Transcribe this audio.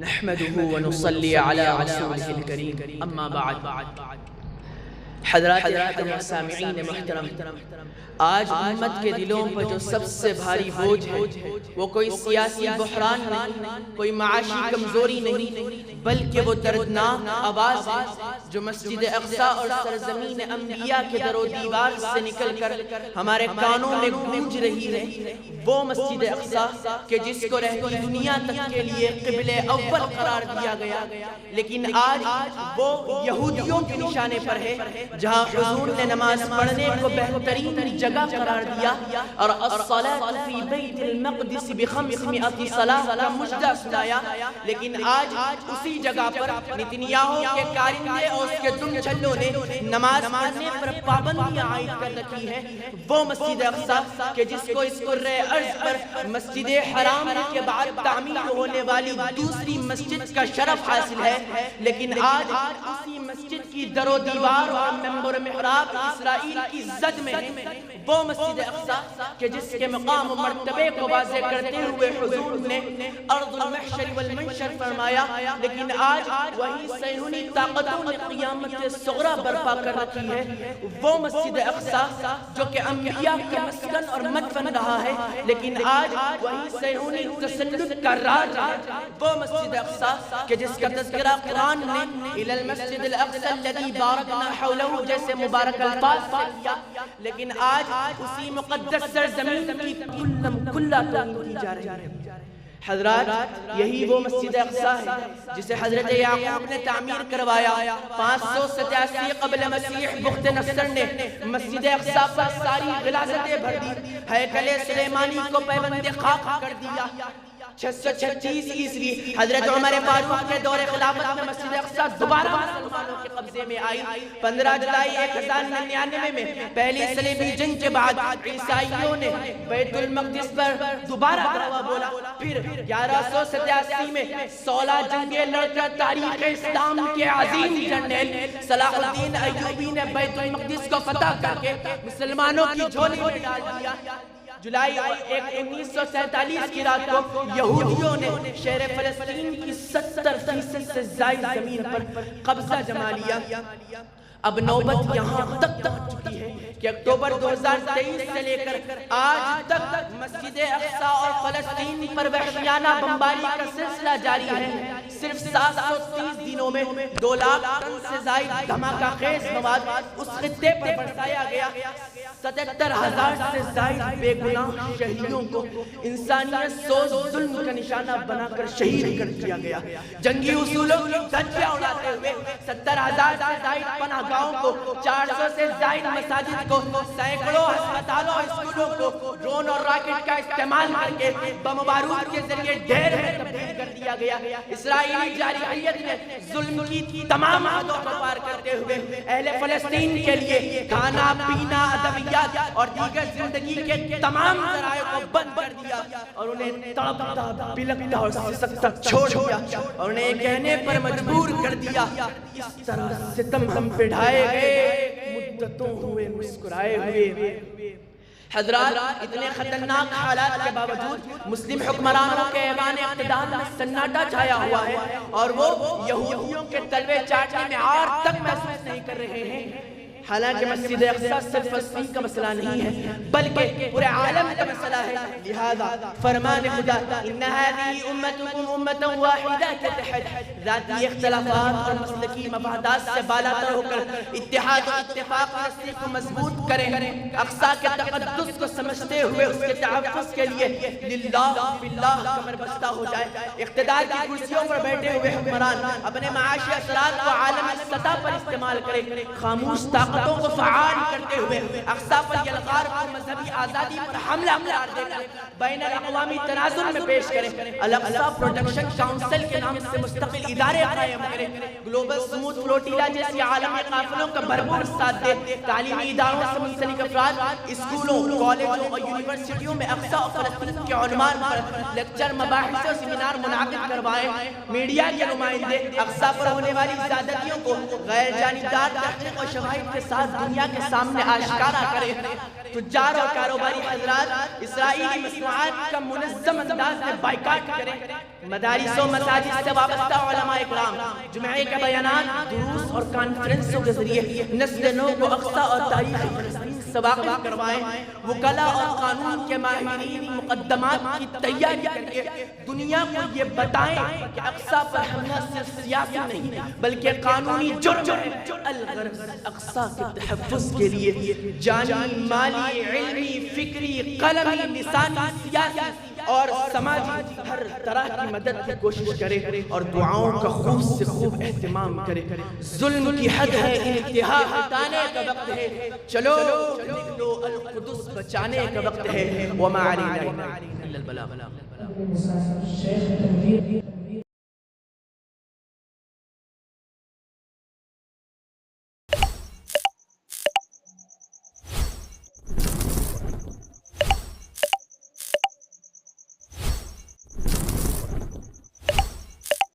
نحمده ونصلي على رسوله الكريم اما بعد حضرات محترم سامعین محترم، آج امت کے دلوں پر جو سب سے بھاری بوجھ ہے وہ کوئی سیاسی بحران نہیں، کوئی معاشی کمزوری نہیں، بلکہ وہ دردناک آواز ہے جو مسجد اقصی اور سرزمین انبیاء کے در و دیوار سے نکل کر ہمارے کانوں میں گونج رہی ہے۔ وہ مسجد اقصی کہ جس کو رہتی دنیا تک کے لیے قبلہ اول قرار دیا گیا، لیکن آج وہ یہودیوں کے نشانے پر ہے، جہاں حضور نے نماز پڑھنے کو بہترین جگہ قرار دیا اور الصلاة فی بیت المقدس ب500 صلاة کا مجدہ سنایا، لیکن آج اسی جگہ پر نتنیاہو کے کارندے اور اس کے دم چھلوں نے نماز پڑھنے پر پابندیاں عائد کر رکھی ہے۔ وہ مسجد اقصی کہ جس کو اس قرۂ ارض پر مسجد حرام کے بعد تعمیر ہونے والی دوسری مسجد کا شرف حاصل ہے، لیکن آج اسی مسجد کی در و دیوار اور منبر محراب اسرائیل کی زد میں ہے۔ وہ مسجد اقصی کہ جس کے مقام و مرتبے کو واضح کرتے ہوئے حضور نے ارض المحشر والمنشر فرمایا، لیکن آج وہی صہیونی طاقتوں نے قیامت صغریٰ برپا کر رکھی ہے۔ وہ مسجد اقصی جو کہ انبیاء کا مسکن اور مدفن رہا ہے، لیکن آج وہی صہیونی تسلط کا راج ہے۔ وہ مسجد اقصی کہ جس کا تذکرہ قرآن نے الی المسجد الاقصی الذی بارکنا حولہ جیسے مبارک الفاظ سے کیا، لیکن آج اسی مقدس سرزمین کی کلہ توہین کی جا رہی ہے۔ حضرات، یہی وہ مسجد اقصی ہے جسے حضرت یعقوب نے تعمیر کروایا۔ 587 قبل مسیح بخت نصر نے مسجد اقصی پر ساری غلاظتیں بھر دی، ہیکل سلیمانی کو پیوند خاک کر دیا۔ 636 عیسوی حضرت عمر فاروق کے دور خلافت میں مسجد اقصی دوبارہ مسلمانوں کے قبضے میں آئی۔ 15 جولائی 1099 میں پہلی صلیبی جنگ کے بعد عیسائیوں نے بیت المقدس پر دوبارہ دعویٰ بولا۔ پھر 1187 میں 16 جنگیں لڑ کر تاریخ اسلام کے عظیم جنرل صلاح الدین ایوبی نے بیت المقدس کو فتح کر کے مسلمانوں کی جھولی میں ڈال دیا۔ جولائی 1947 کی رات کو یہودیوں نے شہر فلسطین کی 70% سے زائد زمین پر قبضہ جما لیا۔ اب نوبت یہاں تک پہنچ چکی ہے کہ اکتوبر 2023 سے لے کر آج تک مسجد اقصی اور فلسطین پر وحشیانہ بمباری کا سلسلہ جاری ہے۔ صرف 730 دنوں میں 2 لاکھ ٹن سے زائد دھماکہ خیز مواد اس خطے پر برسایا گیا۔ 77,000 سے زائد بے گناہ شہیدوں کو انسانیت سوز ظلم کا نشانہ بنا کر شہید کر دیا گیا۔ جنگی اصولوں کی دھجیاں اڑاتے ہوئے 70,000 سے زائد پناہ گاہوں کو، 400 سے زائد مساجد کو، سینکڑوں ہسپتالوں اور اسکولوں کو ڈرون اور راکٹ کا استعمال کر کے بم و بارود کے ذریعے ڈھیر میں تبدیل کر دیا گیا۔ اسرائیلی جارحیت نے ظلم کی تمام حدوں کو پار کرتے ہوئے اہل فلسطین کے لیے کھانا پینا، ادویات اور دیگر زندگی کے تمام ذرائع کو بند کر دیا اور انہیں تڑپتا بلکتا اور سسکتا چھوڑ دیا اور انہیں یہ کہنے پر مجبور کر دیا، اس طرح ستم ہم پہ ڈھائے گئے، مدتوں ہوئے مسکرائے ہوئے۔ حضرات، اتنے خطرناک حالات کے باوجود مسلم حکمرانوں کے ایوان اقتدار میں سناٹا چھایا ہوا ہے اور وہ یہودیوں کے تلوے چاٹنے میں آج تک محسوس نہیں کر رہے ہیں۔ حالانکہ مسجد اقصی صرف فلسطین کا مسئلہ نہیں ہے بلکہ پورے عالم کا مسئلہ ہے، لہذا فرمان خدا ان هذه امتكم امه واحده کے تحت ذاتی اختلافات اور مسلکی مفادات سے بالاتر ہو کر اتحاد و اتفاق رسی کو مضبوط کریں، اقصی کے تقدس کو سمجھتے ہوئے اس کے تحفظ کے لیے للہ باللہ کمر بستہ ہو جائے۔ اقتدار کی کرسیوں پر بیٹھے ہوئے حکمران اپنے معاشی اثرات کو عالمی سطح پر استعمال کریں، خاموش طاقتوں کو فعال کرتے ہوئے اقصی پر یلغار کو مذہبی آزادی پر حملہ قرار دے کر بین الاقوامی تناظر میں پیش کریں، الاقصی پروٹیکشن کاؤنسل کے نام سے مستقل ادارے قائم کریں، گلوبل سموتھ فلوٹیلا جیسی عالمی قافلوں کا بھرپور ساتھ دے، تعلیمی اداروں سے منسلک افراد اسکولوں، کالجوں اور یونیورسٹیوں میں اقصی اور فلسطین کے عنوان پر لیکچر، مباحث اور سیمینار منعقد کروائیں، میڈیا کے نمائندے اقصی پر ہونے والی زیادتیوں کو غیر جانبدار تحقیق اور شواہد کے ساتھ دنیا کے سامنے آشکارا کرے. تجار اور کاروباری حضرات اسرائیلی مصنوعات کا منظم انداز میں بائیکاٹ کریں. مدارس و مساجد سے وابستہ علماء اکرام جمعے کے بیانات، دروس اور کانفرنسوں کے ذریعے نسل نو کو اقصی اور تاریخی فلسطین سے واقف کروائیں. وکلاء اور قانون کے ماہرین مقدمات کی تیاری کر کے دنیا کو یہ بتائیں کہ اقصی پر حملہ صرف سیاسی نہیں بلکہ قانونی جرم ہے. الغرض اقصی کے تحفظ کے لیے جانی، مالی، علمی، فکری، قلمی، لسانی، سیاسی اور سماجی ہر طرح کی مدد کی کوشش کرے اور دعاؤں کا خوب سے خوب اہتمام کرے. ظلم کی حد ہے، انتہا ہٹانے کا وقت ہے. چلو نکلو، القدس بچانے کا وقت ہے. وما علینا الا البلاغ.